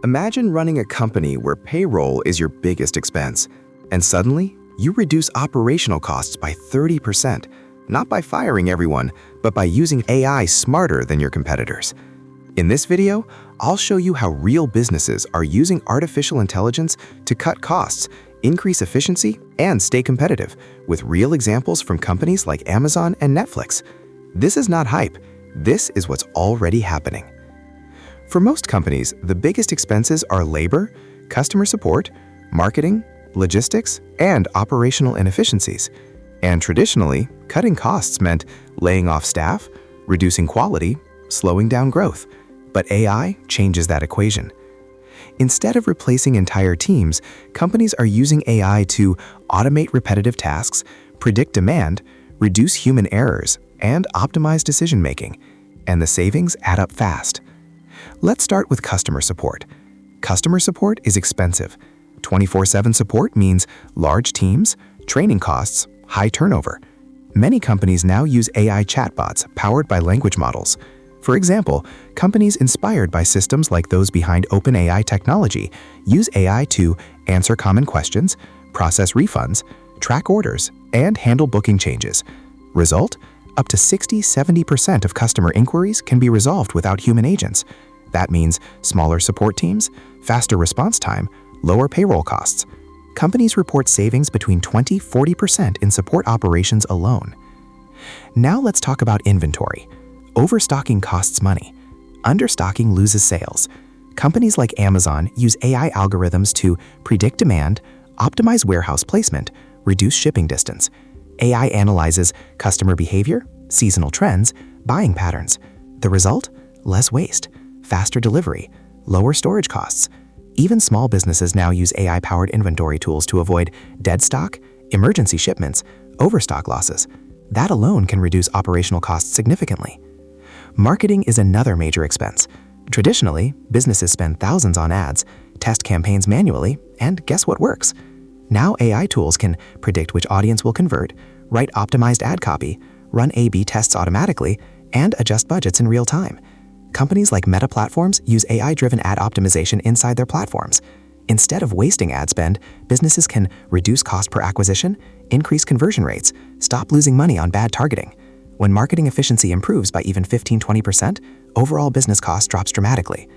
Imagine running a company where payroll is your biggest expense, and suddenly you reduce operational costs by 30%, not by firing everyone, but by using AI smarter than your competitors. In this video, I'll show you how real businesses are using artificial intelligence to cut costs, increase efficiency, and stay competitive, with real examples from companies like Amazon and Netflix. This is not hype. This is what's already happening. For most companies, the biggest expenses are labor, customer support, marketing, logistics, and operational inefficiencies. And traditionally, cutting costs meant laying off staff, reducing quality, slowing down growth. But AI changes that equation. Instead of replacing entire teams, companies are using AI to automate repetitive tasks, predict demand, reduce human errors, and optimize decision-making. And the savings add up fast. Let's start with customer support. Customer support is expensive. 24/7 support means large teams, training costs, high turnover. Many companies now use AI chatbots powered by language models. For example, companies inspired by systems like those behind OpenAI technology use AI to answer common questions, process refunds, track orders, and handle booking changes. Result? Up to 60–70% of customer inquiries can be resolved without human agents. That means smaller support teams, faster response time, lower payroll costs. Companies report savings between 20–40% in support operations alone. Now let's talk about inventory. Overstocking costs money. Understocking loses sales. Companies like Amazon use AI algorithms to predict demand, optimize warehouse placement, reduce shipping distance. AI analyzes customer behavior, seasonal trends, buying patterns. The result? Less waste, faster delivery, lower storage costs. Even small businesses now use AI-powered inventory tools to avoid dead stock, emergency shipments, overstock losses. That alone can reduce operational costs significantly. Marketing is another major expense. Traditionally, businesses spend thousands on ads, test campaigns manually, and guess what works? Now AI tools can predict which audience will convert, write optimized ad copy, run A/B tests automatically, and adjust budgets in real time. Companies like Meta Platforms use AI-driven ad optimization inside their platforms. Instead of wasting ad spend, businesses can reduce cost per acquisition, increase conversion rates, stop losing money on bad targeting. When marketing efficiency improves by even 15–20%, overall business cost drops dramatically.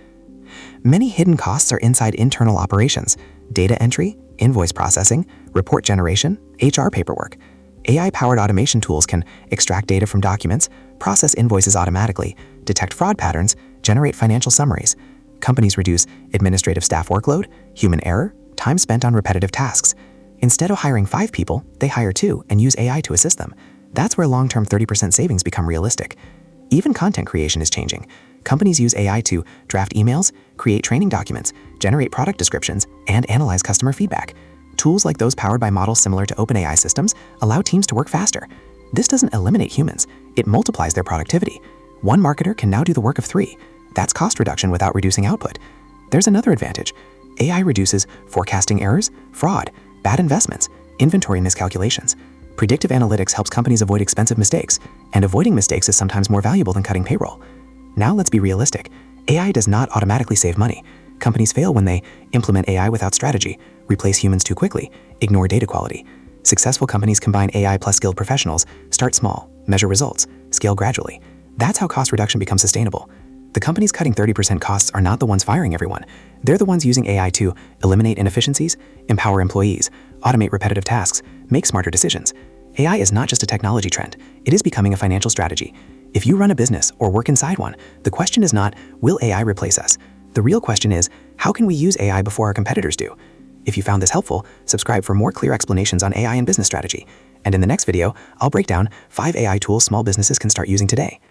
Many hidden costs are inside internal operations: data entry, invoice processing, report generation, HR paperwork. AI-powered automation tools can extract data from documents, process invoices automatically, detect fraud patterns, generate financial summaries. Companies reduce administrative staff workload, human error, time spent on repetitive tasks. Instead of hiring 5 people, they hire 2 and use AI to assist them. That's where long-term 30% savings become realistic. Even content creation is changing. Companies use AI to draft emails, create training documents, generate product descriptions, and analyze customer feedback. Tools like those powered by models similar to OpenAI systems allow teams to work faster. This doesn't eliminate humans, it multiplies their productivity. One marketer can now do the work of 3. That's cost reduction without reducing output. There's another advantage. AI reduces forecasting errors, fraud, bad investments, inventory miscalculations. Predictive analytics helps companies avoid expensive mistakes, and avoiding mistakes is sometimes more valuable than cutting payroll. Now let's be realistic. AI does not automatically save money. Companies fail when they implement AI without strategy, replace humans too quickly, ignore data quality. Successful companies combine AI plus skilled professionals, start small, measure results, scale gradually. That's how cost reduction becomes sustainable. The companies cutting 30% costs are not the ones firing everyone. They're the ones using AI to eliminate inefficiencies, empower employees, automate repetitive tasks, make smarter decisions. AI is not just a technology trend, it is becoming a financial strategy. If you run a business or work inside one, the question is not, will AI replace us? The real question is, how can we use AI before our competitors do? If you found this helpful, subscribe for more clear explanations on AI and business strategy. And in the next video, I'll break down 5 AI tools small businesses can start using today.